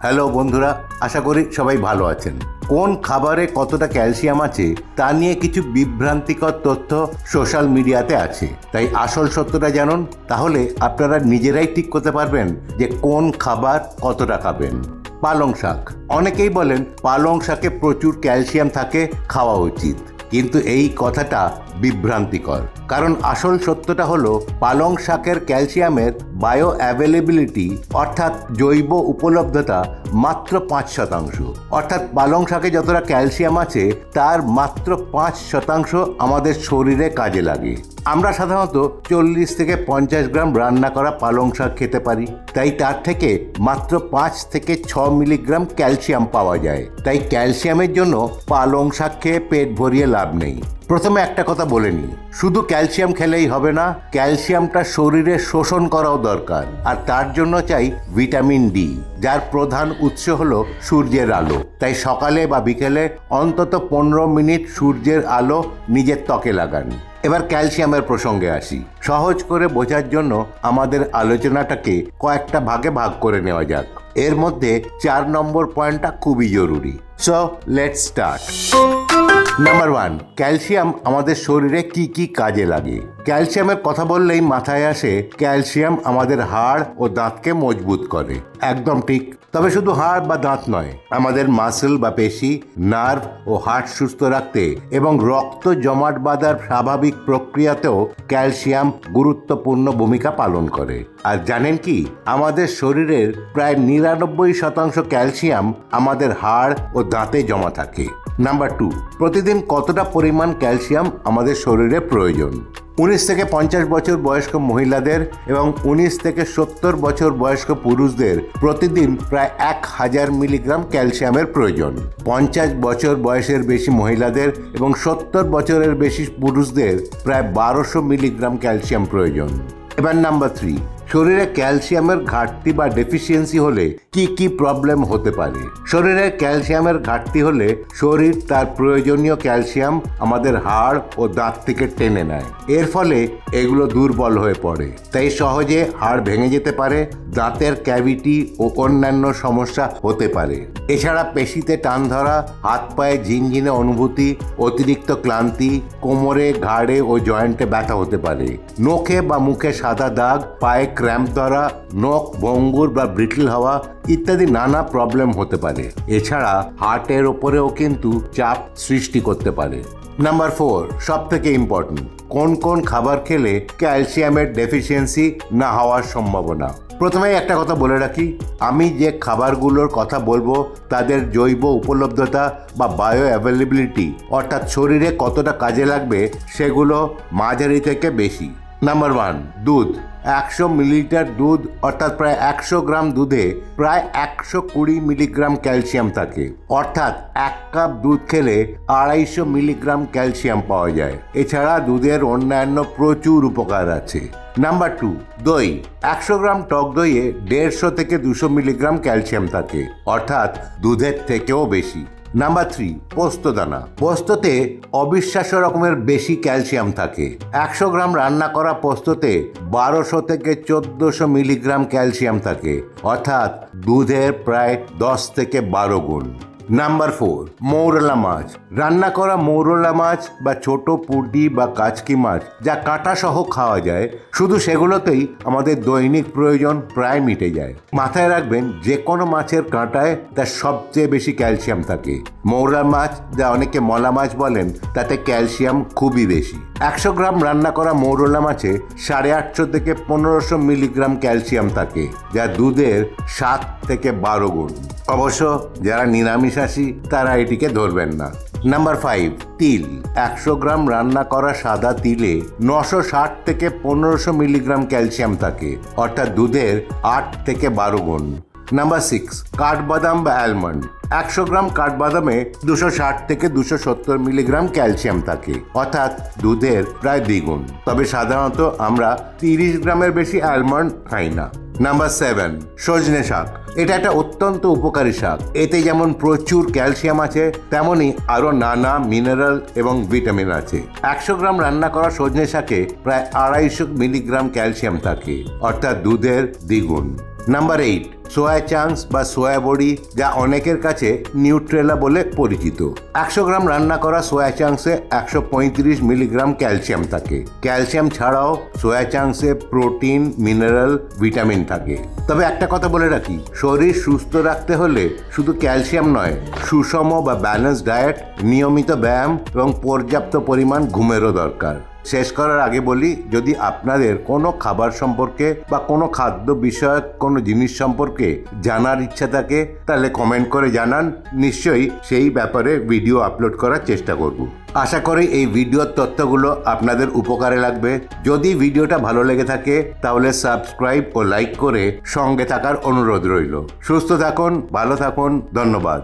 Hello বন্ধুরা, আশা করি সবাই ভালো আছেন। কোন খাবারে কতটা ক্যালসিয়াম আছে তা নিয়ে কিছু বিভ্রান্তিকর তথ্য সোশ্যাল মিডিয়াতে আছে, তাই আসল সত্যটা জানুন, তাহলে আপনারা নিজেরাই ঠিক করতে পারবেন যে কোন খাবার কতটা খাবেন। পালং শাক, অনেকেই বলেন পালং শাকে প্রচুর ক্যালসিয়াম থাকে, খাওয়া উচিত, কিন্তু এই কথাটা বিভ্রান্তিকর। কারণ আসল সত্যটা হলো পালং শাকের ক্যালসিয়ামের বায়ো অ্যাভেলেবিলিটি অর্থাৎ জৈব উপলব্ধতা মাত্র 5%। অর্থাৎ পালং শাকে যতটা ক্যালসিয়াম আছে তার মাত্র 5% আমাদের শরীরে কাজে লাগে। আমরা সাধারণত 40 থেকে 50 গ্রাম রান্না করা পালং শাক খেতে পারি, তাই তার থেকে মাত্র 5 থেকে 6 মিলিগ্রাম ক্যালসিয়াম পাওয়া যায়। তাই ক্যালসিয়ামের জন্য পালং শাক খেয়ে পেট ভরিয়ে লাভ নেই। প্রথমে একটা কথা বলে নিই, শুধু ক্যালসিয়াম খেলেই হবে না, ক্যালসিয়ামটা শরীরে শোষণ করাও দরকার, আর তার জন্য চাই ভিটামিন ডি, যার প্রধান উৎস হলো সূর্যের আলো। তাই সকালে বা বিকেলে অন্তত 15 মিনিট সূর্যের আলো নিজের ত্বকে লাগান। এবার ক্যালসিয়ামের প্রসঙ্গে আসি। সহজ করে বোঝার জন্য আমাদের আলোচনাটাকে কয়েকটা ভাগে ভাগ করে নেওয়া যাক। এর মধ্যে 4 নম্বর পয়েন্টটা খুবই জরুরি। So let's start. Number 1, calcium আমাদের শরীরে কি কি কাজে লাগে। ক্যালসিয়ামের কথা বললেই মাথায় আসে ক্যালসিয়াম আমাদের হাড় ও দাঁতকে মজবুত করে। একদম ঠিক, তবে শুধু হাড় বা দাঁত নয়, আমাদের মাসল বা পেশি, নার্ভ ও হার্ট সুস্থ রাখতে এবং রক্ত জমাট বাঁধার স্বাভাবিক প্রক্রিয়াতেও ক্যালসিয়াম গুরুত্বপূর্ণ ভূমিকা পালন করে। আর জানেন কি, আমাদের শরীরের প্রায় 99% ক্যালসিয়াম আমাদের হাড় ও দাঁতে জমা থাকে। নাম্বার 2, প্রতিদিন কতটা পরিমাণ ক্যালসিয়াম আমাদের শরীরে প্রয়োজন। 19 থেকে 50 বছর বয়স্ক মহিলাদের এবং 19 থেকে 70 বছর বয়স্ক পুরুষদের প্রতিদিন প্রায় 1000 মিলিগ্রাম ক্যালসিয়ামের প্রয়োজন। 50 বছর বয়সের বেশি মহিলাদের এবং 70 বছরের বেশি পুরুষদের প্রায় 1200 মিলিগ্রাম ক্যালসিয়াম প্রয়োজন। এবার নাম্বার 3, শরীরে ক্যালসিয়ামের ঘাটতি বা ডেফিসিয়েন্সি হলে কি কি প্রবলেম হতে পারে। শরীরে ক্যালসিয়ামের ঘাটতি হলে শরীর তার প্রয়োজনীয় ক্যালসিয়াম আমাদের হাড় ও দাঁত থেকে টেনে নেয়। এর ফলে এগুলো দুর্বল হয়ে পড়ে, তাই সহজে হাড় ভেঙে যেতে পারে, দাঁতের ক্যাভিটি ও অন্যান্য সমস্যা হতে পারে। এছাড়া পেশিতে টান ধরা, হাত পায়ে ঝিনঝিনে অনুভূতি, অতিরিক্ত ক্লান্তি, কোমরে, ঘাড়ে ও জয়েন্টে ব্যথা হতে পারে। নখে বা মুখে সাদা দাগ, পায়ে ক্র্যাম্প ধরা, নখ ভঙ্গুর বা ব্রিটল হওয়া ইত্যাদি নানা প্রবলেম হতে পারে। এছাড়া হার্টের ওপরেও কিন্তু চাপ সৃষ্টি করতে পারে। নাম্বার 4, সব থেকে ইম্পর্টেন্ট, কোন কোন খাবার খেলে ক্যালসিয়ামের ডেফিসিয়েন্সি না হওয়ার সম্ভাবনা। প্রথমেই একটা কথা বলে রাখি, আমি যে খাবারগুলোর কথা বলবো তাদের জৈব উপলব্ধতা বা বায়ো অ্যাভেলেবিলিটি অর্থাৎ শরীরে কতটা কাজে লাগবে সেগুলো মাঝারি থেকে বেশি। নাম্বার 1, দুধ। 100 মিলিলিটার দুধ অর্থাৎ প্রায় 100 গ্রাম দুধে প্রায় 120 মিলিগ্রাম ক্যালসিয়াম থাকে। অর্থাৎ 1 কাপ দুধ খেলে 250 মিলিগ্রাম ক্যালসিয়াম পাওয়া যায়। এছাড়া দুধের অন্যান্য প্রচুর উপকার আছে। নাম্বার 2, দই। 100 গ্রাম টক দইয়ে 150 থেকে 200 মিলিগ্রাম ক্যালসিয়াম থাকে, অর্থাৎ দুধের থেকেও বেশি। নাম্বার 3, পোস্তদানা। পোস্ততে অবিশ্বাস্য রকমের বেশি ক্যালসিয়াম থাকে। 100 গ্রাম রান্না করা পোস্ততে 1200 থেকে 1400 মিলিগ্রাম ক্যালসিয়াম থাকে, অর্থাৎ দুধের প্রায় 10 থেকে 12 গুণ। নাম্বার 4, মৌরলা মাছ। রান্না করা মৌরলা মাছ বা ছোট পুঁটি বা কাচকি মাছ যা কাঁটা সহ খাওয়া যায়, শুধু সেগুলোতেই আমাদের দৈনিক প্রয়োজন প্রায় মিটে যায়। মাথায় রাখবেন, যে কোনো মাছের কাঁটায় তার সবচেয়ে বেশি ক্যালসিয়াম থাকে। মৌরলা মাছ, যা অনেকে মলা মাছ বলেন, তাতে ক্যালসিয়াম খুবই বেশি। 100 গ্রাম রান্না করা মৌরলা মাছে 850 থেকে 1500 মিলিগ্রাম ক্যালসিয়াম থাকে, যা দুধের 7 থেকে 12 গুণ। অবশ্য যারা নিরামিষাশী তারা এটিকে ধরবেন না। নাম্বার 5, তিল। 100 গ্রাম রান্না করা সাদা তিলে 960 থেকে 1500 মিলিগ্রাম ক্যালসিয়াম থাকে, অর্থাৎ দুধের 8 থেকে 12 গুণ। নাম্বার 6, কাঠবাদাম বা অ্যালমন্ড। 100 গ্রাম কাঠবাদামে 260 থেকে 270 মিলিগ্রাম ক্যালসিয়াম থাকে, অর্থাৎ দুধের প্রায় দ্বিগুণ। তবে সাধারণত আমরা 30 গ্রামের বেশি অ্যালমন্ড খাই না। নাম্বার 7, সজনে শাক। এটা একটা অত্যন্ত উপকারী শাক। এতে যেমন প্রচুর ক্যালসিয়াম আছে, তেমনি আরও নানা মিনারেল এবং ভিটামিন আছে। 100 গ্রাম রান্না করা সজনে শাকে প্রায় 250 মিলিগ্রাম ক্যালসিয়াম থাকে, অর্থাৎ দুধের দ্বিগুণ। নাম্বার 8, সোয়া চাংস বা সোয়া বড়ি, যা অনেকের কাছে নিউট্রেলা বলে পরিচিত। 100 গ্রাম রান্না করা সোয়া চাংসে 135 মিলিগ্রাম ক্যালসিয়াম থাকে। ক্যালসিয়াম ছাড়াও সোয়া চাংসে প্রোটিন, মিনারেল, ভিটামিন থাকে। তবে একটা কথা বলে রাখি, শরীর সুস্থ রাখতে হলে শুধু ক্যালসিয়াম নয়, সুষম বা ব্যালেন্স ডায়েট, নিয়মিত ব্যায়াম এবং পর্যাপ্ত পরিমাণ ঘুমেরও দরকার। শেষ করার আগে বলি, যদি আপনাদের কোনো খাবার সম্পর্কে বা কোনো খাদ্য বিষয়ক কোনো জিনিস সম্পর্কে জানার ইচ্ছা থাকে তাহলে কমেন্ট করে জানান, নিশ্চয়ই সেই ব্যাপারে ভিডিও আপলোড করার চেষ্টা করব। আশা করি এই ভিডিওর তথ্যগুলো আপনাদের উপকারে লাগবে। যদি ভিডিওটা ভালো লেগে থাকে তাহলে সাবস্ক্রাইব ও লাইক করে সঙ্গে থাকার অনুরোধ রইল। সুস্থ থাকুন, ভালো থাকুন, ধন্যবাদ।